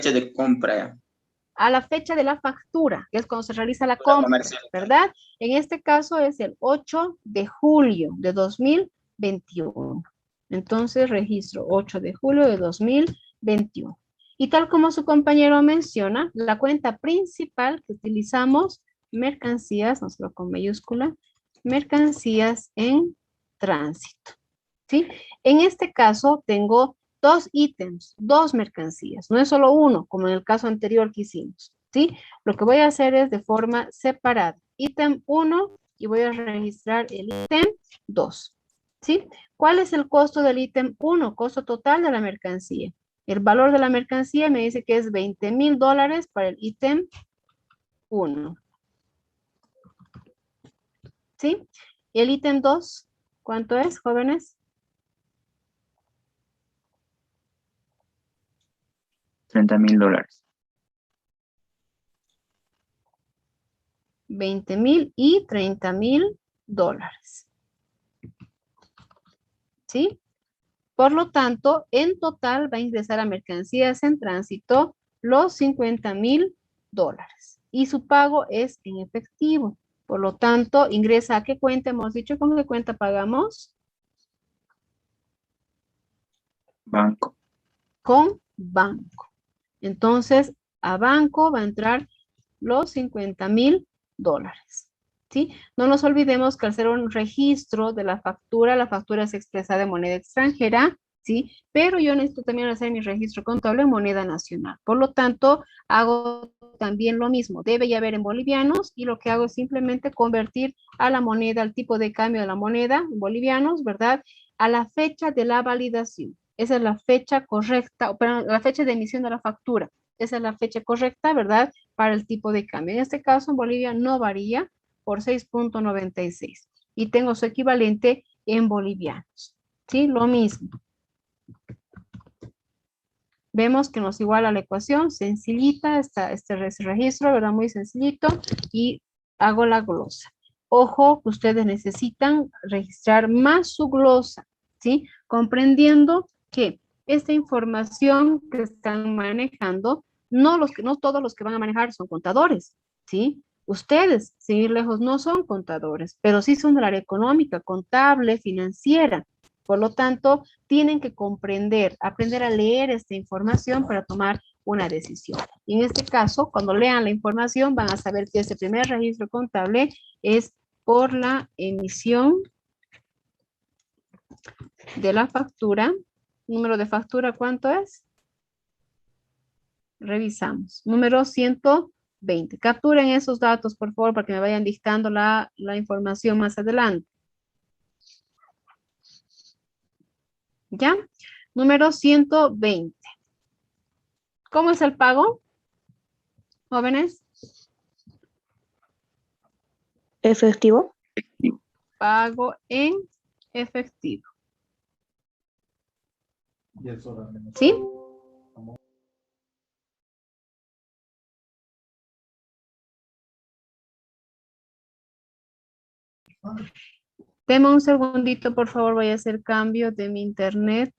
fecha de compra. A la fecha de la factura, que es cuando se realiza la compra, ¿verdad? En este caso es el 8 de julio de 2021. Entonces registro 8 de julio de 2021. Y tal como su compañero menciona, la cuenta principal que utilizamos, mercancías, nosotros con mayúscula, mercancías en tránsito. ¿Sí? En este caso tengo dos ítems, dos mercancías, no es solo uno, como en el caso anterior que hicimos, ¿sí? Lo que voy a hacer es de forma separada. Ítem 1 y voy a registrar el ítem 2, ¿sí? ¿Cuál es el costo del ítem 1? Costo total de la mercancía. El valor de la mercancía me dice que es $20,000 para el ítem 1, ¿sí? ¿Y el ítem 2? ¿Cuánto es, jóvenes? $30,000. 20,000 y $30,000. ¿Sí? Por lo tanto, en total va a ingresar a mercancías en tránsito los $50,000. Y su pago es en efectivo. Por lo tanto, ingresa a qué cuenta hemos dicho, ¿con qué cuenta pagamos? Banco. Con banco. Entonces, a banco va a entrar los $50,000. ¿Sí? No nos olvidemos que al hacer un registro de la factura es expresada en moneda extranjera, ¿sí? Pero yo necesito también hacer mi registro contable en moneda nacional. Por lo tanto, hago también lo mismo. Debe ya haber en bolivianos y lo que hago es simplemente convertir a la moneda, al tipo de cambio de la moneda en bolivianos, ¿verdad? A la fecha de la validación. Esa es la fecha correcta, pero la fecha de emisión de la factura. Esa es la fecha correcta, ¿verdad? Para el tipo de cambio. En este caso, en Bolivia no varía por 6.96 y tengo su equivalente en bolivianos. ¿Sí? Lo mismo. Vemos que nos iguala la ecuación, sencillita, este registro, ¿verdad? Muy sencillito y hago la glosa. Ojo que ustedes necesitan registrar más su glosa, ¿sí? Comprendiendo que esta información que están manejando, no todos los que van a manejar son contadores, ¿sí? Ustedes, sin ir lejos, no son contadores, pero sí son del área económica, contable, financiera. Por lo tanto, tienen que comprender, aprender a leer esta información para tomar una decisión. Y en este caso, cuando lean la información, van a saber que este primer registro contable es por la emisión de la factura. Número de factura, ¿cuánto es? Revisamos. Número 120. Capturen esos datos, por favor, para que me vayan dictando la información más adelante. ¿Ya? Número 120. ¿Cómo es el pago, jóvenes? Efectivo. Pago en efectivo. ¿Sí? Deme un segundito, por favor, voy a hacer cambio de mi internet.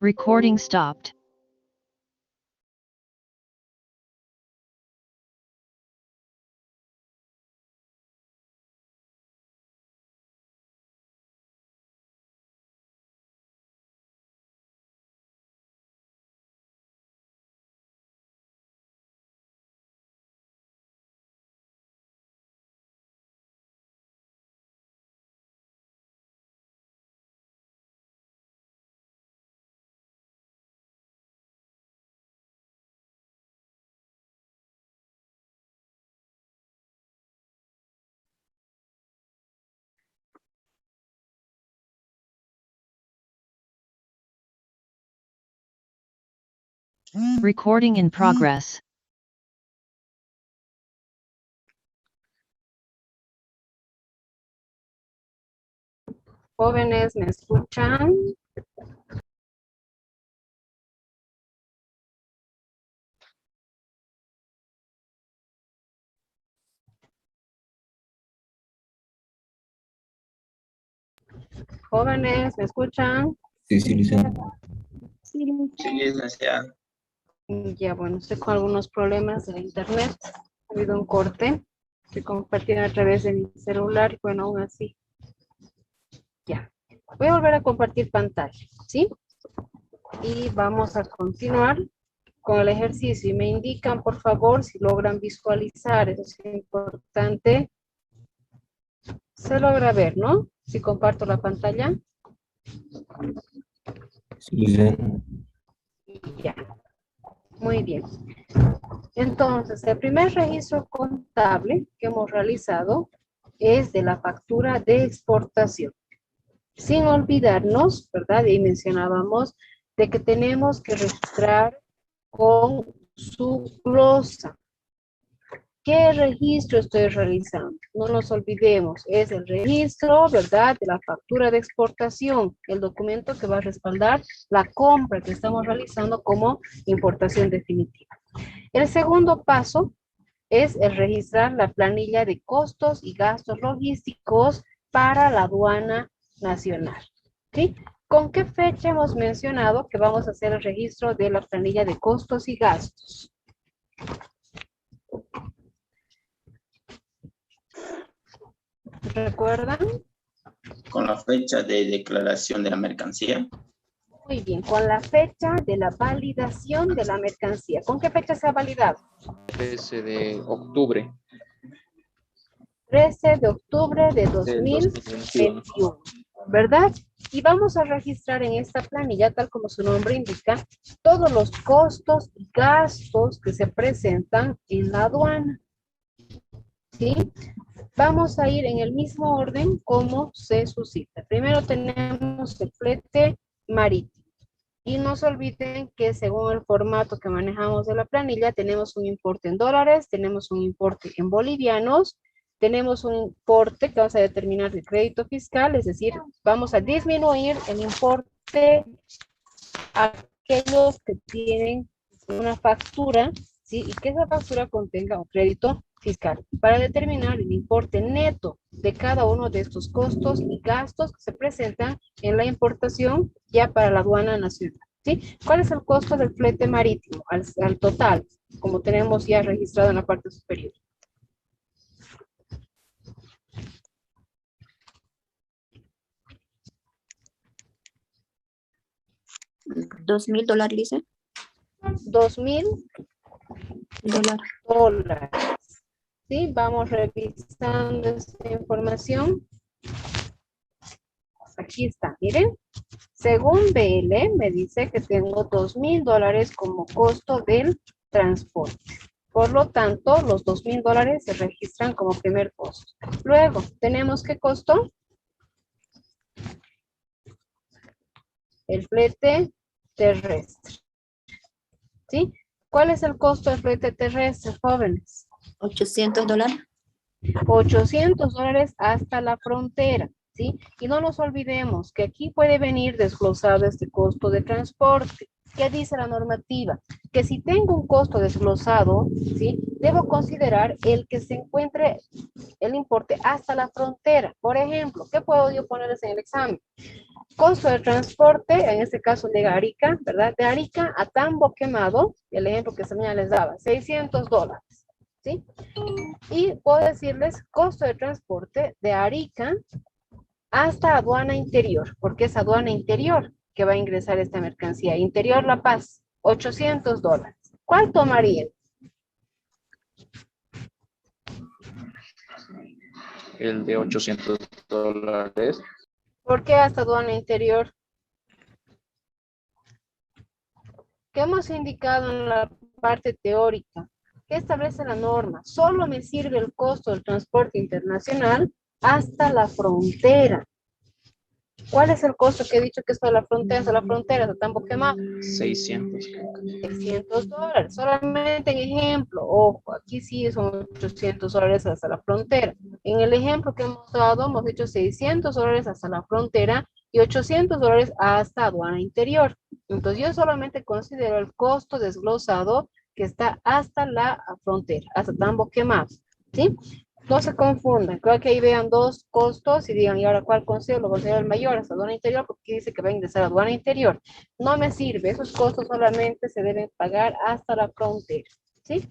Recording stopped. Recording in progress. Jóvenes, ¿me escuchan? Jóvenes, ¿me escuchan? Sí, sí, licenciada. Sí, licenciada. Ya, bueno, estoy con algunos problemas de internet. Ha habido un corte. Estoy compartiendo a través de mi celular y bueno, aún así. Ya. Voy a volver a compartir pantalla, ¿sí? Y vamos a continuar con el ejercicio. Y me indican, por favor, si logran visualizar. Eso es importante. Se logra ver, ¿no? Si comparto la pantalla. Sí, licenciada. Ya. Muy bien. Entonces, el primer registro contable que hemos realizado es de la factura de exportación. Sin olvidarnos, ¿verdad? Y mencionábamos de que tenemos que registrar con su glosa. ¿Qué registro estoy realizando? No nos olvidemos, es el registro, ¿verdad? De la factura de exportación, el documento que va a respaldar la compra que estamos realizando como importación definitiva. El segundo paso es el registrar la planilla de costos y gastos logísticos para la aduana nacional. ¿Sí? ¿Con qué fecha hemos mencionado que vamos a hacer el registro de la planilla de costos y gastos? ¿Recuerdan? Con la fecha de declaración de la mercancía. Muy bien, con la fecha de la validación de la mercancía. ¿Con qué fecha se ha validado? 13 de octubre 13 de octubre de del 2021, 2021. ¿verdad? Y vamos a registrar en esta planilla, tal como su nombre indica, todos los costos y gastos que se presentan en la aduana. ¿Sí? Vamos a ir en el mismo orden como se suscita. Primero tenemos el flete marítimo. Y no se olviden que según el formato que manejamos de la planilla, tenemos un importe en dólares, tenemos un importe en bolivianos, tenemos un importe que vamos a determinar de crédito fiscal, es decir, vamos a disminuir el importe a aquellos que tienen una factura, ¿sí? Y que esa factura contenga un crédito fiscal, para determinar el importe neto de cada uno de estos costos y gastos que se presentan en la importación ya para la aduana nacional. ¿Sí? ¿Cuál es el costo del flete marítimo al total, como tenemos ya registrado en la parte superior? $2,000, dice. $2,000. ¿Sí? Vamos revisando esta información. Aquí está, miren. Según BL, me dice que tengo $2,000 como costo del transporte. Por lo tanto, los $2,000 se registran como primer costo. Luego, tenemos ¿qué costo? El flete terrestre. ¿Sí? ¿Cuál es el costo del flete terrestre, jóvenes? $800. $800 hasta la frontera, ¿sí? Y no nos olvidemos que aquí puede venir desglosado este costo de transporte. ¿Qué dice la normativa? Que si tengo un costo desglosado, ¿sí? Debo considerar el que se encuentre el importe hasta la frontera. Por ejemplo, ¿qué puedo yo ponerles en el examen? Costo de transporte, en este caso de Arica, ¿verdad? De Arica a Tambo Quemado, el ejemplo que Samia les daba, $600, ¿sí? Y puedo decirles costo de transporte de Arica hasta aduana interior, porque es aduana interior que va a ingresar esta mercancía. Interior La Paz, $800. ¿Cuál tomarían? El de $800. ¿Por qué hasta aduana interior? ¿Qué hemos indicado en la parte teórica? ¿Qué establece la norma? Solo me sirve el costo del transporte internacional hasta la frontera. ¿Cuál es el costo que he dicho que es para la frontera? Hasta la frontera, hasta Tambo Quemado. 600. $600. Solamente en ejemplo, ojo, aquí sí son $800 hasta la frontera. En el ejemplo que hemos dado, hemos dicho $600 hasta la frontera y $800 hasta aduana interior. Entonces yo solamente considero el costo desglosado que está hasta la frontera, hasta Tambo Quemado, ¿sí? No se confundan, creo que ahí vean dos costos y digan, ¿y ahora cuál considero? Lo considero el mayor, hasta aduana interior, porque aquí dice que va a ingresar a aduana interior. No me sirve, esos costos solamente se deben pagar hasta la frontera, ¿sí?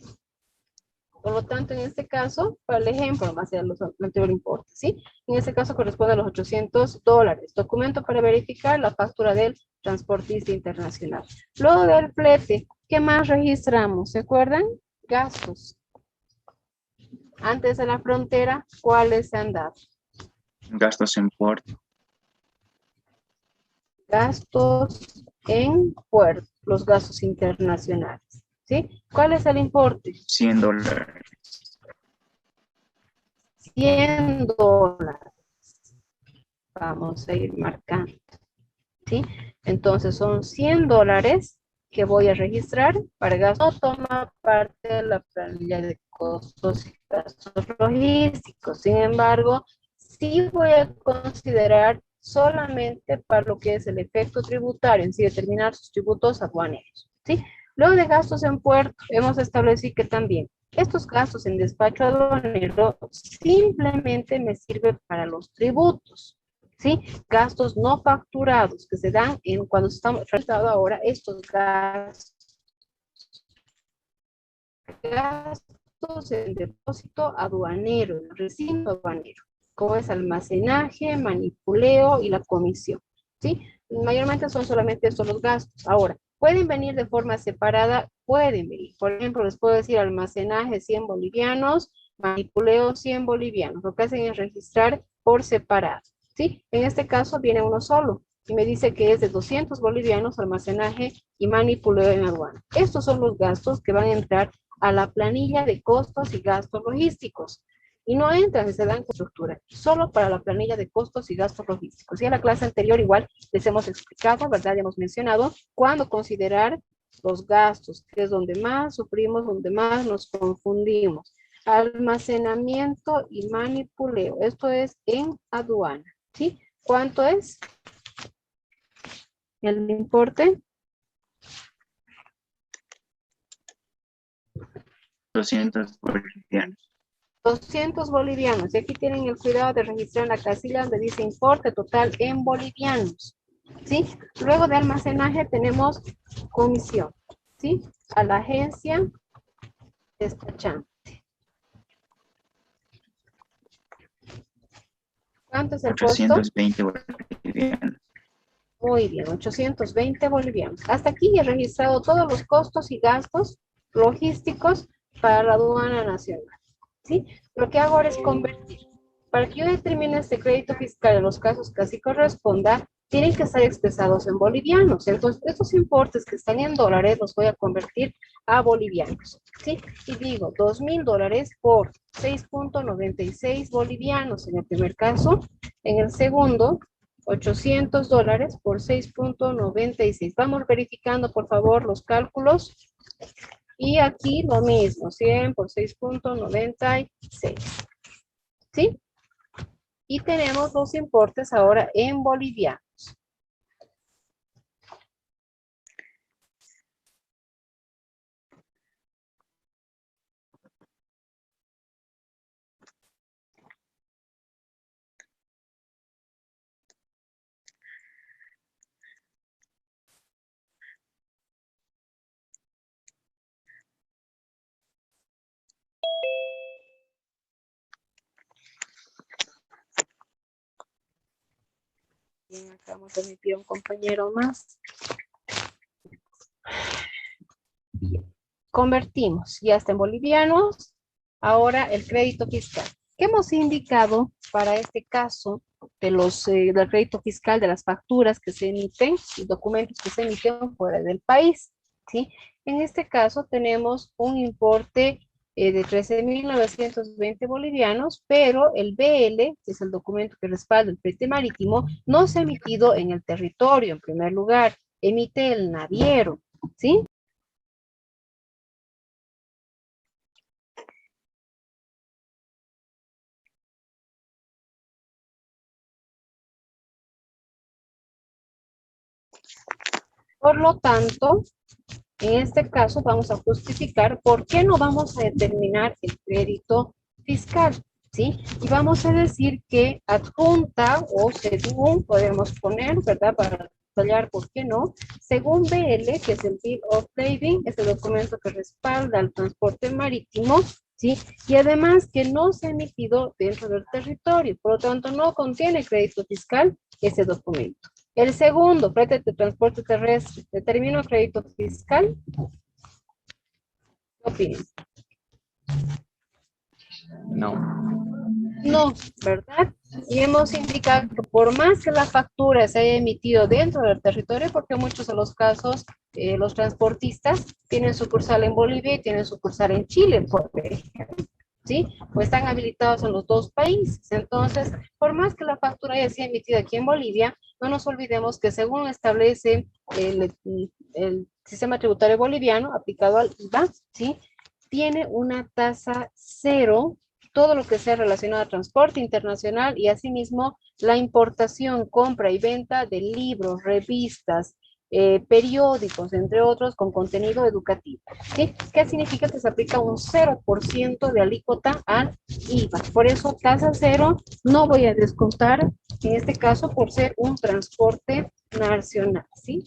Por lo tanto, en este caso, para el ejemplo, más allá de los anterior importe, ¿sí? En este caso corresponde a los $800. Documento para verificar la factura del transportista internacional. Luego del flete, ¿qué más registramos? ¿Se acuerdan? Gastos. Antes de la frontera, ¿cuáles se han dado? Gastos en puerto. Gastos en puerto, los gastos internacionales, ¿sí? ¿Cuál es el importe? $100. $100. Vamos a ir marcando, ¿sí? Entonces son $100 que voy a registrar para gastos. No toma parte de la planilla de costos y gastos logísticos. Sin embargo, sí voy a considerar solamente para lo que es el efecto tributario, en sí determinar sus tributos aduaneros, ¿sí? Luego de gastos en puerto, hemos establecido que también estos gastos en despacho aduanero simplemente me sirven para los tributos, ¿sí? Gastos no facturados que se dan cuando estamos realizando ahora estos gastos en depósito aduanero, en recinto aduanero, como es almacenaje, manipuleo y la comisión, ¿sí? Mayormente son solamente estos los gastos. Ahora, ¿pueden venir de forma separada? Pueden venir. Por ejemplo, les puedo decir almacenaje 100 bolivianos, manipuleo 100 bolivianos. Lo que hacen es registrar por separado, ¿sí? En este caso viene uno solo y me dice que es de 200 bolivianos almacenaje y manipuleo en aduana. Estos son los gastos que van a entrar a la planilla de costos y gastos logísticos. Y no entran, se dan con estructura, solo para la planilla de costos y gastos logísticos. Y en la clase anterior igual les hemos explicado, ¿verdad? Ya hemos mencionado cuándo considerar los gastos, que es donde más sufrimos, donde más nos confundimos. Almacenamiento y manipuleo, esto es en aduana, ¿sí? ¿Cuánto es el importe? 200 bolivianos. 200 bolivianos. Y aquí tienen el cuidado de registrar en la casilla donde dice importe total en bolivianos, ¿sí? Luego de almacenaje tenemos comisión, ¿sí? A la agencia despachante. ¿Cuánto es el costo? 820 bolivianos. Muy bien, 820 bolivianos. Hasta aquí he registrado todos los costos y gastos logísticos para la aduana nacional, ¿sí? Lo que hago ahora es convertir. Para que yo determine este crédito fiscal en los casos que así corresponda, tienen que estar expresados en bolivianos. Entonces, estos importes que están en dólares los voy a convertir a bolivianos, ¿sí? Y digo, $2,000 por 6.96 bolivianos en el primer caso. En el segundo, $800 por 6.96. Vamos verificando, por favor, los cálculos. Y aquí lo mismo, 100 por 6.96. ¿Sí? Y tenemos los importes ahora en bolivianos. Bien, acá me permitió un compañero más. Bien. Convertimos, ya está en bolivianos. Ahora el crédito fiscal. ¿Qué hemos indicado para este caso de del crédito fiscal, de las facturas que se emiten y documentos que se emiten fuera del país? ¿Sí? En este caso tenemos un importe de 13.920 bolivianos, pero el BL, que es el documento que respalda el flete marítimo, no se ha emitido en el territorio, en primer lugar, emite el naviero, ¿sí? Por lo tanto, en este caso vamos a justificar por qué no vamos a determinar el crédito fiscal, ¿sí? Y vamos a decir que adjunta o según podemos poner, ¿verdad? Para detallar por qué no, según BL, que es el Bill of Lading, es el documento que respalda el transporte marítimo, ¿sí? Y además que no se ha emitido dentro del territorio, por lo tanto no contiene crédito fiscal ese documento. El segundo, flete de transporte terrestre, determino crédito fiscal. ¿Qué opinan? No. No, ¿verdad? Y hemos indicado que por más que la factura se haya emitido dentro del territorio, porque en muchos de los casos los transportistas tienen sucursal en Bolivia y tienen sucursal en Chile, por ejemplo, ¿sí? O están habilitados en los dos países. Entonces, por más que la factura haya sido emitida aquí en Bolivia, no nos olvidemos que según establece el sistema tributario boliviano aplicado al IVA, ¿sí? Tiene una tasa cero todo lo que sea relacionado a transporte internacional y asimismo la importación, compra y venta de libros, revistas, periódicos, entre otros, con contenido educativo. ¿Sí? ¿Qué significa? Que se aplica un 0% de alícuota al IVA. Por eso, tasa cero, no voy a descontar en este caso por ser un transporte nacional. ¿Sí?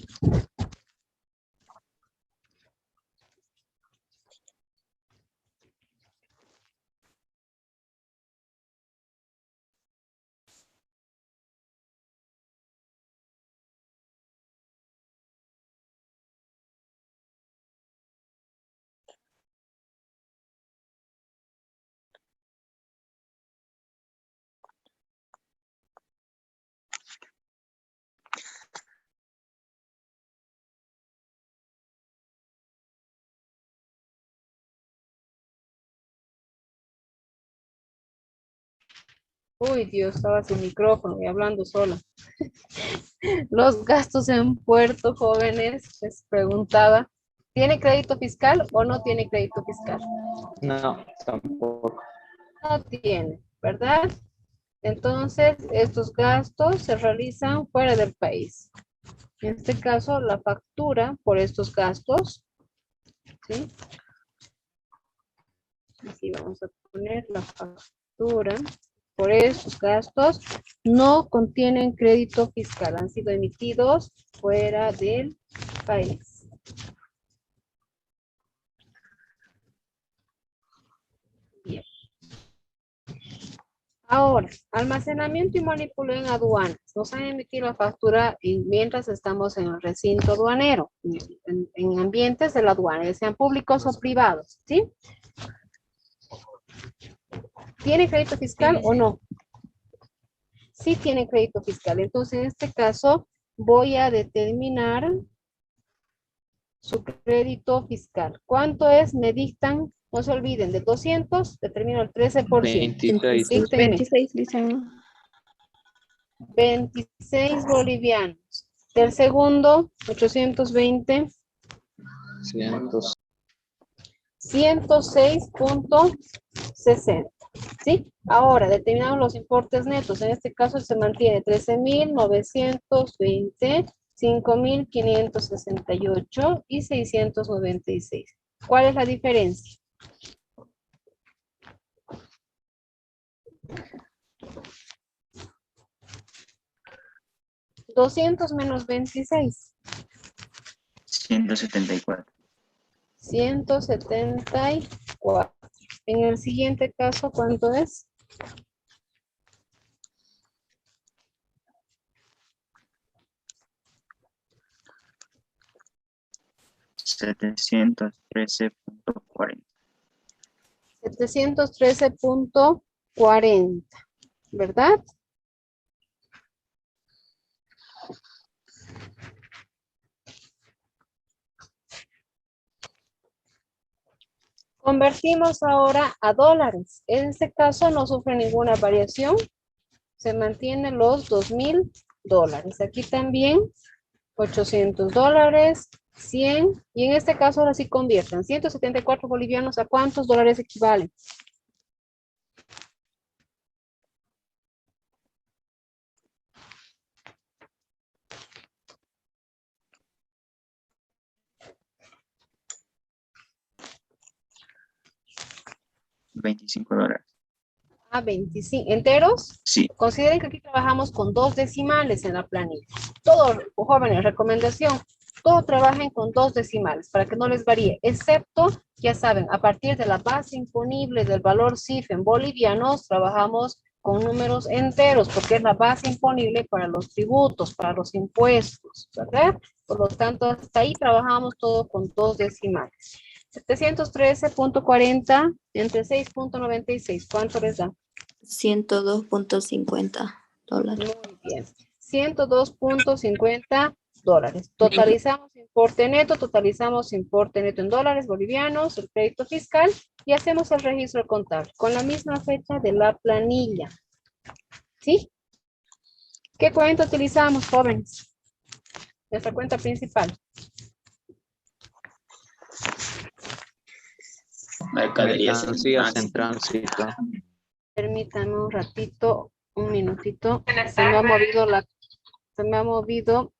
Uy, Dios, estaba sin micrófono y hablando sola. Los gastos en puerto, jóvenes, les preguntaba, ¿tiene crédito fiscal o no tiene crédito fiscal? No, tampoco. No tiene, ¿verdad? Entonces, estos gastos se realizan fuera del país. En este caso, la factura por estos gastos, ¿sí? Aquí vamos a poner la factura por estos gastos, no contienen crédito fiscal, han sido emitidos fuera del país. Bien. Ahora, almacenamiento y manípulo en aduanas. Nos han emitido la factura mientras estamos en el recinto aduanero, en ambientes de la aduana, ya sean públicos o privados, ¿sí? ¿Tiene crédito fiscal o no? Sí tiene crédito fiscal. Entonces, en este caso, voy a determinar su crédito fiscal. ¿Cuánto es? Me dictan, no se olviden, de 200, determino el 13%. 26. Díctenme. 26, dicen. 26 bolivianos. Del segundo, 820. 106.60. ¿Sí? Ahora, determinamos los importes netos. En este caso se mantiene 13.920, 5.568 y 696. ¿Cuál es la diferencia? ¿200 menos 26? 174. 174. En el siguiente caso, ¿cuánto es? 713.40. 713.40, ¿verdad? Convertimos ahora a dólares. En este caso no sufre ninguna variación. Se mantienen los $2,000. Aquí también $800, 100. Y en este caso ahora sí conviertan. 174 bolivianos, ¿a cuántos dólares equivalen? $25. A 25. ¿Enteros? Sí. Consideren que aquí trabajamos con 2 decimales en la planilla. Todos, jóvenes, recomendación, todos trabajen con 2 decimales para que no les varíe, excepto, ya saben, a partir de la base imponible del valor CIF en bolivianos, trabajamos con números enteros, porque es la base imponible para los tributos, para los impuestos, ¿verdad? Por lo tanto, hasta ahí trabajamos todo con 2 decimales. 713.40 entre 6.96, ¿cuánto les da? $102.50. Muy bien. $102.50. Totalizamos importe neto en dólares bolivianos, el crédito fiscal y hacemos el registro contable con la misma fecha de la planilla. ¿Sí? ¿Qué cuenta utilizamos, jóvenes? Nuestra cuenta principal. Mercaderías en Mercancías en tránsito. tránsito. Permítanme un ratito, un minutito. Se me ha movido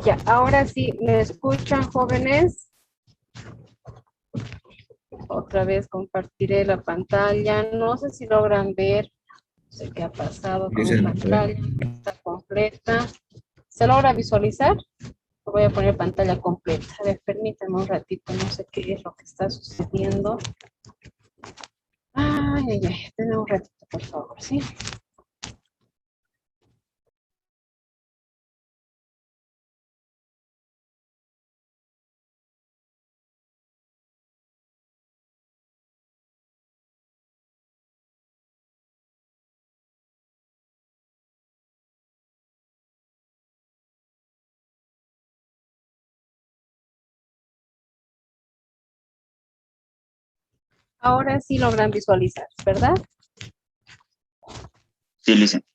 Ya, ahora sí, ¿me escuchan, jóvenes? Otra vez compartiré la pantalla. No sé si logran ver. No sé qué ha pasado con la pantalla. Está completa. ¿Se logra visualizar? Voy a poner pantalla completa. A ver, permítanme un ratito. No sé qué es lo que está sucediendo. Ay, ay, ay. Denme un ratito, por favor, ¿sí? Ahora sí logran visualizar, ¿verdad? Sí, licenciada.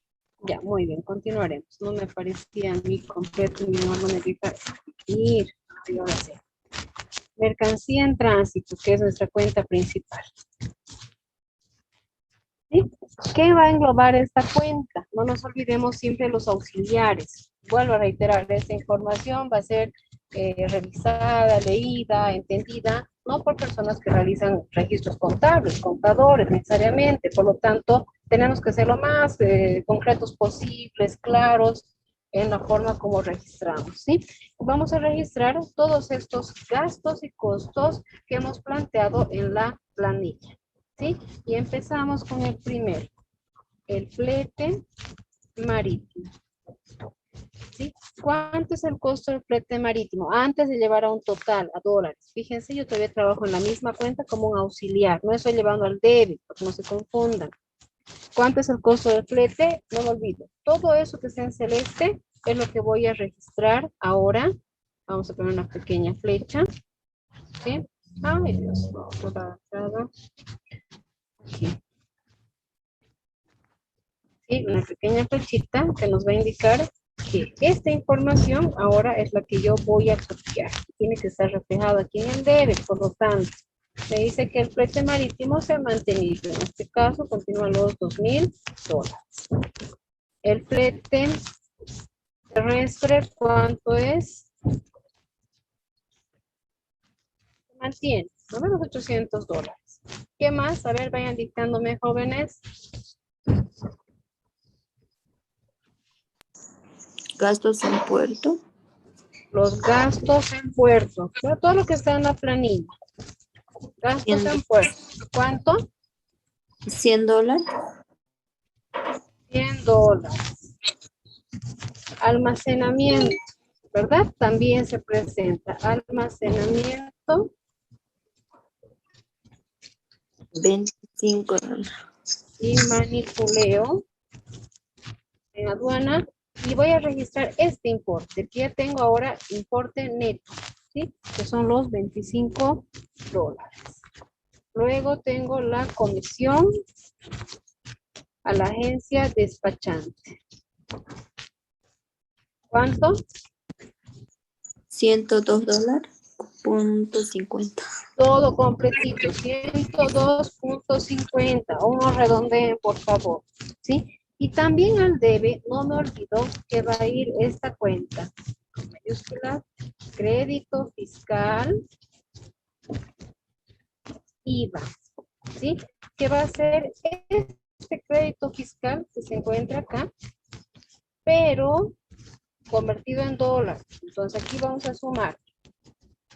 Ya, muy bien, continuaremos. No me parecía a mí completo, mi mamá me deja ir. Y ahora sí. Mercancía en tránsito, que es nuestra cuenta principal. ¿Sí? ¿Qué va a englobar esta cuenta? No nos olvidemos siempre los auxiliares. Vuelvo a reiterar, esta información va a ser revisada, leída, entendida, no por personas que realizan registros contables, contadores necesariamente. Por lo tanto, tenemos que ser lo más concretos posibles, claros, en la forma como registramos, ¿sí? Vamos a registrar todos estos gastos y costos que hemos planteado en la planilla, ¿sí? Y empezamos con el primero, el flete marítimo, ¿sí? ¿Cuánto es el costo del flete marítimo? Antes de llevar a un total, a dólares. Fíjense, yo todavía trabajo en la misma cuenta como un auxiliar. No estoy llevando al débito, porque no se confundan. ¿Cuánto es el costo del flete? No lo olvido. Todo eso que está en celeste es lo que voy a registrar ahora. Vamos a poner una pequeña flecha, ¿sí? Ay, Dios, aquí. ¿Sí? Una pequeña flechita que nos va a indicar que esta información ahora es la que yo voy a copiar. Tiene que estar reflejado aquí en el debe, por lo tanto, me dice que el flete marítimo se ha mantenido. En este caso, continúan los $2,000. El flete terrestre, ¿cuánto es? Se mantiene, ¿no? Los $800. ¿Qué más? A ver, vayan dictándome, jóvenes. Gastos en puerto. Los gastos en puerto. Pero todo lo que está en la planilla. Gastos en puerto. ¿Cuánto? $100. $100. Almacenamiento, ¿verdad? También se presenta. Almacenamiento. $25. Y manipuleo en aduana. Y voy a registrar este importe, que ya tengo ahora importe neto, ¿sí? Que son los $25. Luego tengo la comisión a la agencia despachante. ¿Cuánto? $102.50. Todo completito, 102.50. Uno redondeen, por favor, ¿sí? Y también al debe, no me olvido que va a ir esta cuenta, con mayúsculas, crédito fiscal, IVA, ¿sí? Que va a ser este crédito fiscal que se encuentra acá, pero convertido en dólar. Entonces aquí vamos a sumar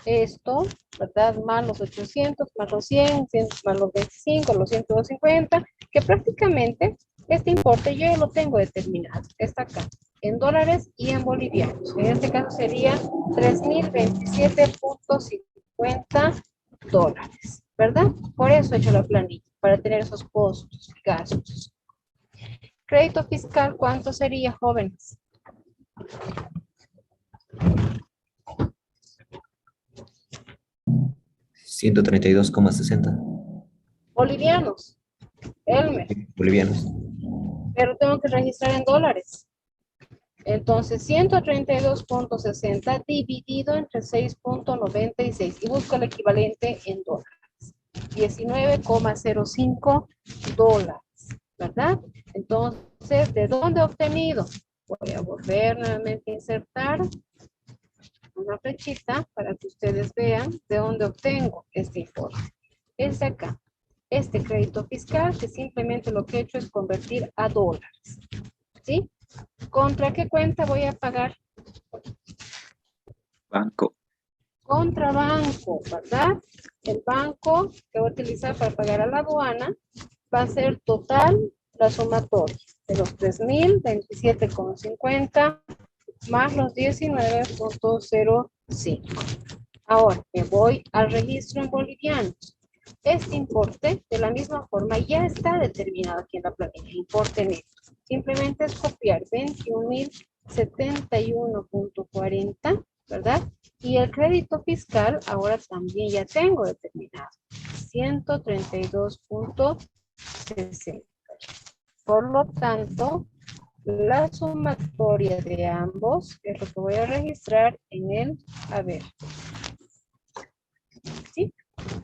esto, ¿verdad? Más los 800, más los 100, más los 25, los 150, que prácticamente este importe yo ya lo tengo determinado. Está acá, en dólares y en bolivianos. En este caso sería $3,027.50, ¿verdad? Por eso he hecho la planilla, para tener esos costos y gastos. Crédito fiscal, ¿cuánto sería, jóvenes? $132,60 Bolivianos, Elmer, bolivianos. pero tengo que registrar en dólares. Entonces, 132.60 dividido entre 6.96 y busco el equivalente en dólares. $19,05, ¿verdad? Entonces, ¿de dónde he obtenido? Voy a volver nuevamente a insertar una flechita para que ustedes vean de dónde obtengo este importe. Es de acá. Este crédito fiscal, que simplemente lo que he hecho es convertir a dólares. ¿Sí? ¿Contra qué cuenta voy a pagar? Banco. Contra banco, ¿verdad? El banco que voy a utilizar para pagar a la aduana va a ser total la sumatoria de los 3,027.50 más los 19.05. Ahora me voy al registro en bolivianos. Este importe, de la misma forma, ya está determinado aquí en la planilla, importe neto. Simplemente es copiar 21,071.40, ¿verdad? Y el crédito fiscal ahora también ya tengo determinado, 132.60. Por lo tanto, la sumatoria de ambos es lo que voy a registrar en el haber. ¿Sí?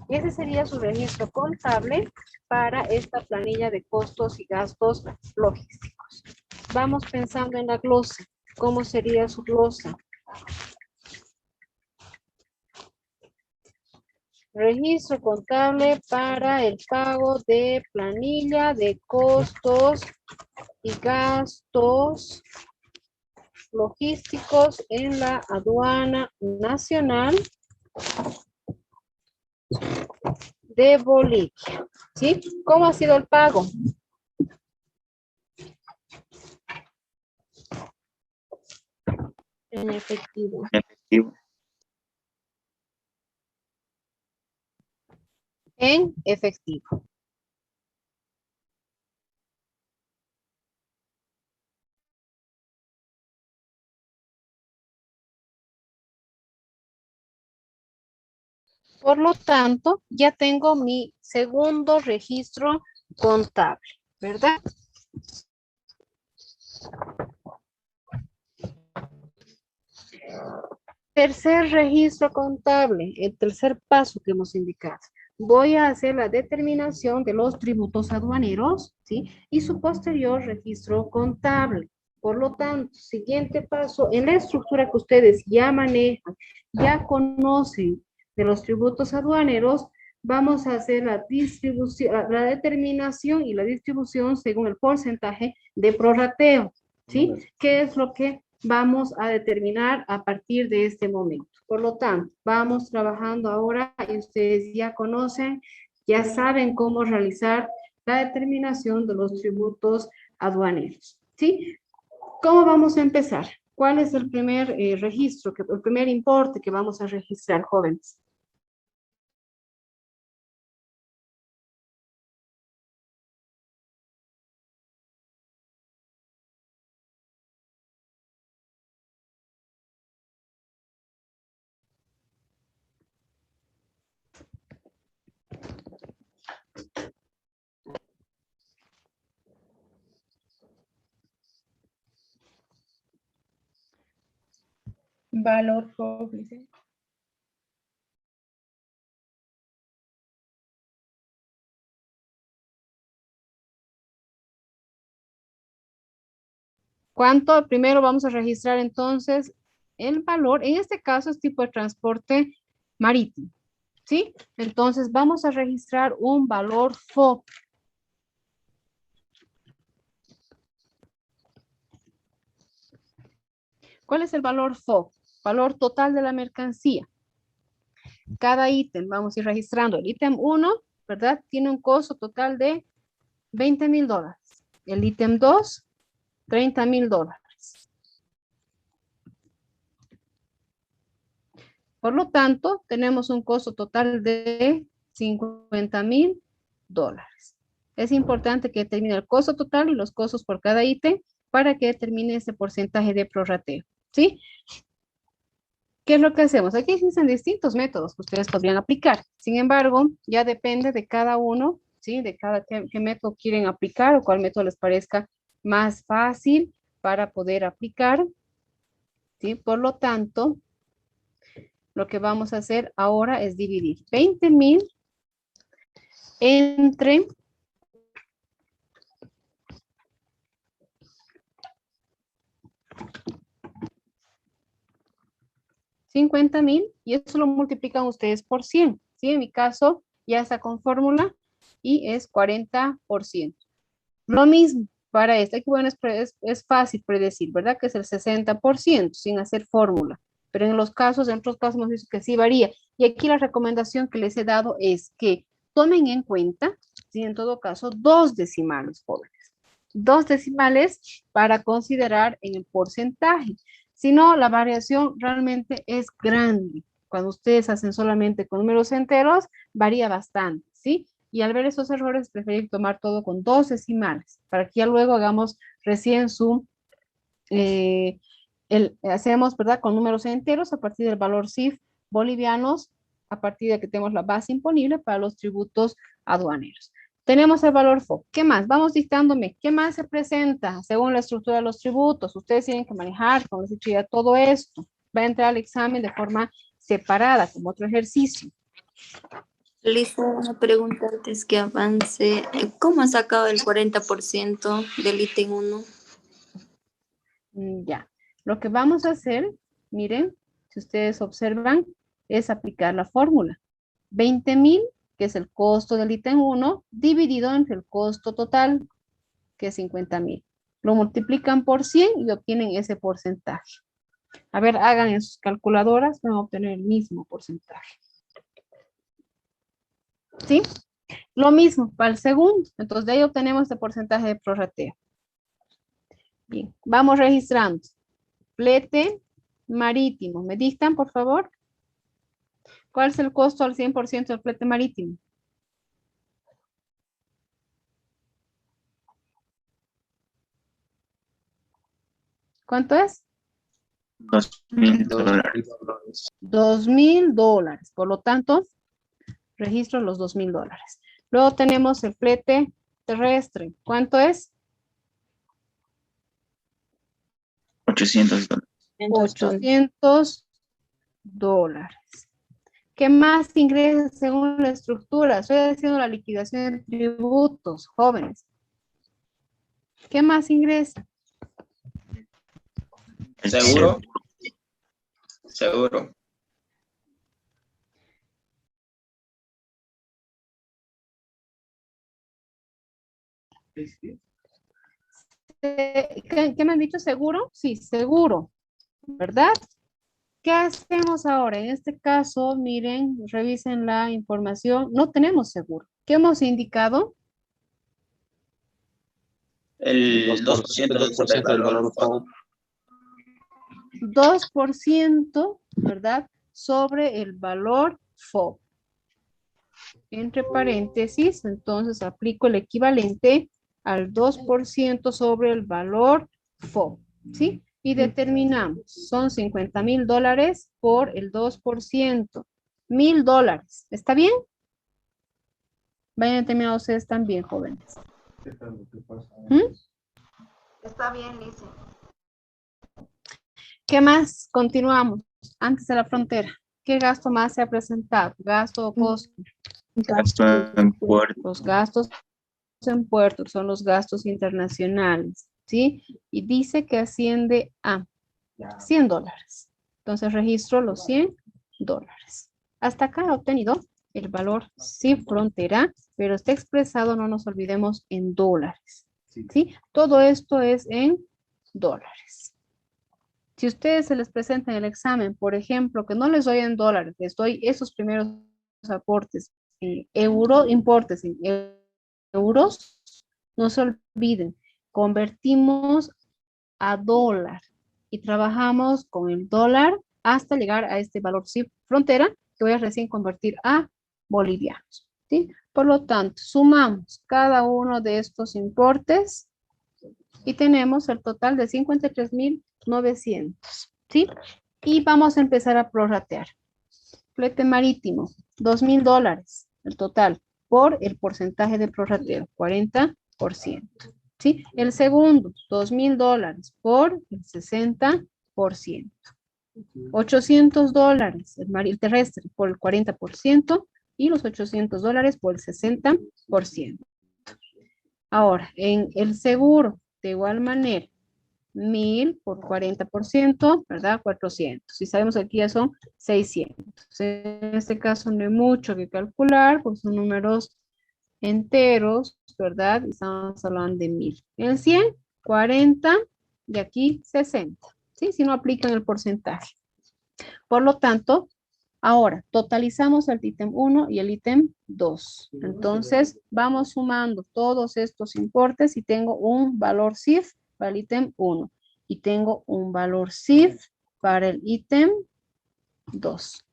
Y ese sería su registro contable para esta planilla de costos y gastos logísticos. Vamos pensando en la glosa. ¿Cómo sería su glosa? Registro contable para el pago de planilla de costos y gastos logísticos en la aduana nacional de Bolivia. ¿Sí? ¿Cómo ha sido el pago? En efectivo. Efectivo. En efectivo. Por lo tanto, ya tengo mi segundo registro contable, ¿verdad? Tercer registro contable, el tercer paso que hemos indicado. Voy a hacer la determinación de los tributos aduaneros, ¿sí? Y su posterior registro contable. Por lo tanto, siguiente paso, en la estructura que ustedes ya manejan, ya conocen de los tributos aduaneros, vamos a hacer la distribución, la determinación y la distribución según el porcentaje de prorrateo, ¿sí? ¿Qué es lo que vamos a determinar a partir de este momento? Por lo tanto, vamos trabajando ahora y ustedes ya conocen, ya saben cómo realizar la determinación de los tributos aduaneros, ¿sí? ¿Cómo vamos a empezar? ¿Cuál es el primer registro, el primer importe que vamos a registrar, jóvenes? Valor público. ¿Cuánto? Primero vamos a registrar entonces el valor. En este caso es tipo de transporte marítimo, ¿sí? Entonces vamos a registrar un valor FOB. ¿Cuál es el valor FOB? Valor total de la mercancía. Cada ítem, vamos a ir registrando. El ítem 1, ¿verdad? Tiene un costo total de $20,000. El ítem 2, $30,000. Por lo tanto, tenemos un costo total de $50,000. Es importante que determine el costo total y los costos por cada ítem para que determine ese porcentaje de prorrateo, ¿sí? ¿Qué es lo que hacemos? Aquí existen distintos métodos que ustedes podrían aplicar. Sin embargo, ya depende de cada uno, ¿sí? De cada qué método quieren aplicar o cuál método les parezca más fácil para poder aplicar, ¿sí? Por lo tanto, lo que vamos a hacer ahora es dividir 20,000 entre 50,000 y eso lo multiplican ustedes por 100, ¿sí? En mi caso ya está con fórmula y es 40%. Lo mismo para esta, que bueno, es fácil predecir, ¿verdad? Que es el 60% sin hacer fórmula. Pero en los casos, en otros casos hemos visto que sí varía. Y aquí la recomendación que les he dado es que tomen en cuenta, ¿sí? En todo caso, 2 decimales, jóvenes. 2 decimales para considerar en el porcentaje. Si no, la variación realmente es grande. Cuando ustedes hacen solamente con números enteros, varía bastante, ¿sí? Y al ver esos errores, preferir tomar todo con 2 decimales, para que ya luego hagamos recién hacemos, ¿verdad? Con números enteros a partir del valor CIF bolivianos, a partir de que tenemos la base imponible para los tributos aduaneros. Tenemos el valor FOB. ¿Qué más? Vamos dictándome. ¿Qué más se presenta según la estructura de los tributos? Ustedes tienen que manejar, como les he dicho ya, todo esto. Va a entrar al examen de forma separada, como otro ejercicio. Lisa, una pregunta antes que avance. ¿Cómo has sacado el 40% del ítem 1? Ya. Lo que vamos a hacer, miren, si ustedes observan, es aplicar la fórmula. 20,000, que es el costo del ítem 1, dividido entre el costo total, que es 50,000. Lo multiplican por 100 y obtienen ese porcentaje. A ver, hagan en sus calculadoras, van a obtener el mismo porcentaje. ¿Sí? Lo mismo para el segundo. Entonces, de ahí obtenemos este porcentaje de prorrateo. Bien, vamos registrando. Flete marítimo. ¿Me dictan, por favor? ¿Cuál es el costo al 100% del flete marítimo? ¿Cuánto es? $2,000. $2,000. Por lo tanto, registro los $2,000. Luego tenemos el flete terrestre. ¿Cuánto es? $800. $800. ¿Qué más ingresa según la estructura? Estoy haciendo la liquidación de tributos, jóvenes. ¿Qué más ingresa? El seguro. Seguro. ¿Qué me han dicho? ¿Seguro? Sí, seguro, ¿verdad? ¿Qué hacemos ahora? En este caso, miren, revisen la información. No tenemos seguro. ¿Qué hemos indicado? El 2% sobre el valor FOB. 2%, ¿verdad? Sobre el valor FOB. Entre paréntesis, entonces aplico el equivalente al 2% sobre el valor FOB, ¿sí? Y determinamos, son $50,000 por el 2%, $1,000, ¿está bien? Vayan terminados ustedes también, jóvenes. Está bien, Lice. ¿Qué más? Continuamos. Antes de la frontera. ¿Qué gasto más se ha presentado? ¿Gasto o costo? Gasto en puerto. Los gastos en puertos son los gastos internacionales, ¿sí? Y dice que asciende a $100. Entonces registro los $100. Hasta acá he obtenido el valor sin frontera, pero está expresado, no nos olvidemos, en dólares, ¿sí? Todo esto es en dólares. Si ustedes se les presenta en el examen, por ejemplo, que no les doy en dólares, les doy esos primeros aportes en importes en euros, no se olviden, convertimos a dólar y trabajamos con el dólar hasta llegar a este valor sin frontera que voy a recién convertir a bolivianos, ¿sí? Por lo tanto, sumamos cada uno de estos importes y tenemos el total de 53,900, ¿sí? Y vamos a empezar a prorratear. Flete marítimo, $2,000, el total, por el porcentaje de prorrateo, 40%, ¿sí? El segundo, $2,000 por el 60%. $800, el terrestre, por el 40%, y los $800 por el 60%. Ahora, en el seguro, de igual manera, 1,000 por 40%, ¿verdad? 400. Si sabemos que aquí ya son 600. En este caso no hay mucho que calcular, pues son números enteros, ¿verdad? Estamos hablando de 1,000. En el 100, 40, y aquí 60, ¿sí? Si no aplican el porcentaje. Por lo tanto, ahora totalizamos el ítem 1 y el ítem 2. Entonces, vamos sumando todos estos importes y tengo un valor CIF para el ítem 1 y tengo un valor CIF para el ítem 2.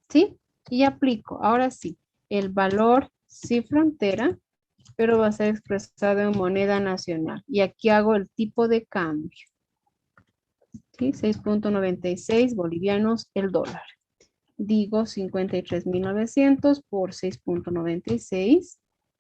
¿Sí? Y aplico, ahora sí, el valor CIF frontera, pero va a ser expresado en moneda nacional. Y aquí hago el tipo de cambio. ¿Sí? 6.96 bolivianos el dólar. Digo 53,900 por 6.96.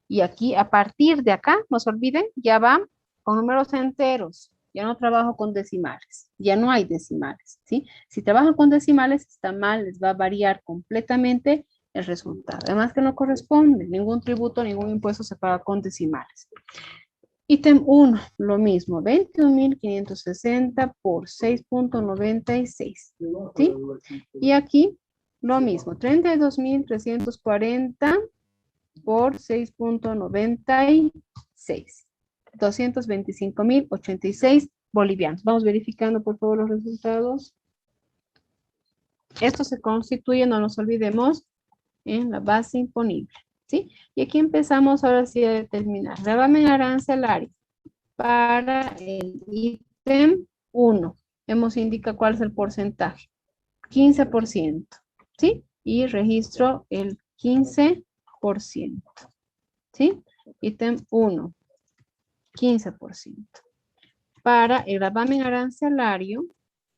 Y aquí, a partir de acá, no se olviden, ya va con números enteros. Ya no trabajo con decimales. Ya no hay decimales, ¿sí? Si trabajan con decimales, está mal, les va a variar completamente el resultado. Además que no corresponde. Ningún tributo, ningún impuesto se paga con decimales. Ítem 1, lo mismo, 21,560 por 6.96, ¿sí? Y aquí, lo mismo, 32,340 por 6.96, 225,086 bolivianos. Vamos verificando, por favor, los resultados. Esto se constituye, no nos olvidemos, en la base imponible, ¿sí? Y aquí empezamos ahora sí a determinar. Gravamen arancelario para el ítem 1. Hemos indicado cuál es el porcentaje. 15%, ¿sí? Y registro el 15%, ¿sí? Ítem 1, 15%. Para el gravamen arancelario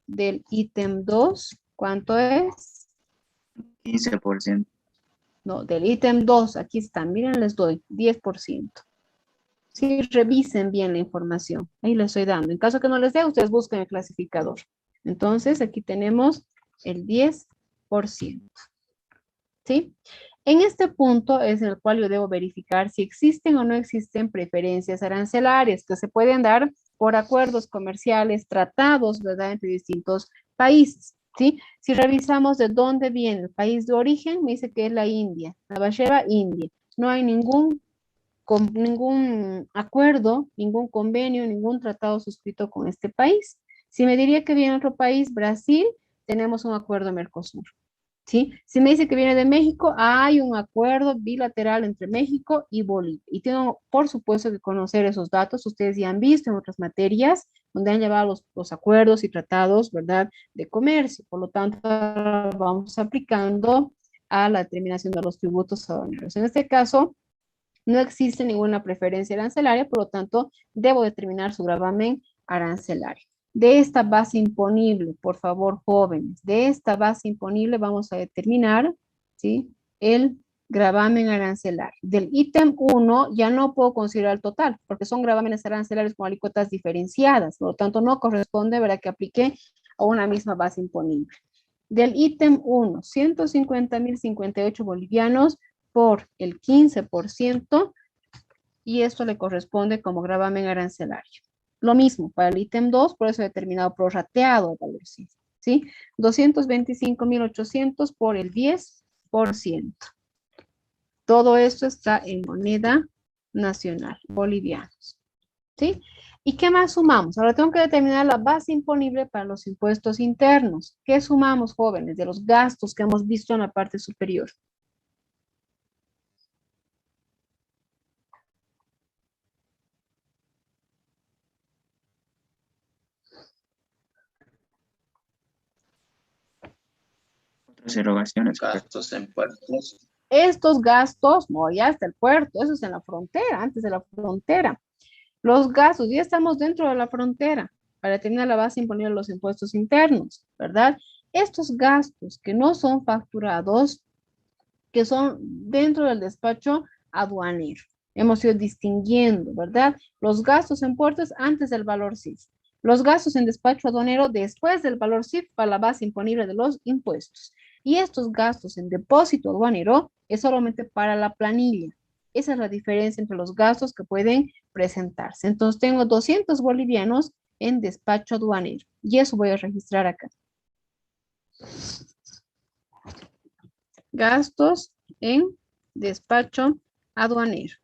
del ítem 2, ¿cuánto es? 15%. No, del ítem 2, aquí están, miren, les doy 10%. Sí, revisen bien la información. Ahí les estoy dando. En caso que no les dé, ustedes busquen el clasificador. Entonces, aquí tenemos el 10%. ¿Sí? En este punto es el cual yo debo verificar si existen o no existen preferencias arancelarias que se pueden dar por acuerdos comerciales, tratados, ¿verdad?, entre distintos países, ¿sí? Si revisamos de dónde viene el país de origen, me dice que es la India, la Basheva, India. No hay ningún acuerdo, ningún convenio, ningún tratado suscrito con este país. Si me diría que viene otro país, Brasil, tenemos un acuerdo Mercosur. ¿Sí? Si me dice que viene de México, hay un acuerdo bilateral entre México y Bolivia. Y tengo, por supuesto, que conocer esos datos. Ustedes ya han visto en otras materias donde han llevado los acuerdos y tratados, ¿verdad?, de comercio. Por lo tanto, vamos aplicando a la determinación de los tributos aduaneros. En este caso, no existe ninguna preferencia arancelaria, por lo tanto, debo determinar su gravamen arancelario. De esta base imponible, por favor, jóvenes, de esta base imponible vamos a determinar, ¿sí?, el gravamen arancelario. Del ítem 1 ya no puedo considerar el total, porque son gravámenes arancelarios con alícuotas diferenciadas, por lo tanto no corresponde, ¿verdad?, que aplique a una misma base imponible. Del ítem 1, 150.058 bolivianos por el 15%, y esto le corresponde como gravamen arancelario. Lo mismo para el ítem 2, por eso he determinado prorrateado el valor CIF, ¿sí? 225.800 por el 10%. Todo esto está en moneda nacional, bolivianos, ¿sí? ¿Y qué más sumamos? Ahora tengo que determinar la base imponible para los impuestos internos. ¿Qué sumamos, jóvenes, de los gastos que hemos visto en la parte superior? Otras erogaciones. Gastos en puertos. Estos gastos, no, ya está el puerto, eso es en la frontera, antes de la frontera. Los gastos, ya estamos dentro de la frontera para tener la base imponible de los impuestos internos, ¿verdad? Estos gastos que no son facturados, que son dentro del despacho aduanero. Hemos ido distinguiendo, ¿verdad? Los gastos en puertos antes del valor CIF. Los gastos en despacho aduanero después del valor CIF para la base imponible de los impuestos. Y estos gastos en depósito aduanero es solamente para la planilla. Esa es la diferencia entre los gastos que pueden presentarse. Entonces tengo 200 bolivianos en despacho aduanero. Y eso voy a registrar acá. Gastos en despacho aduanero.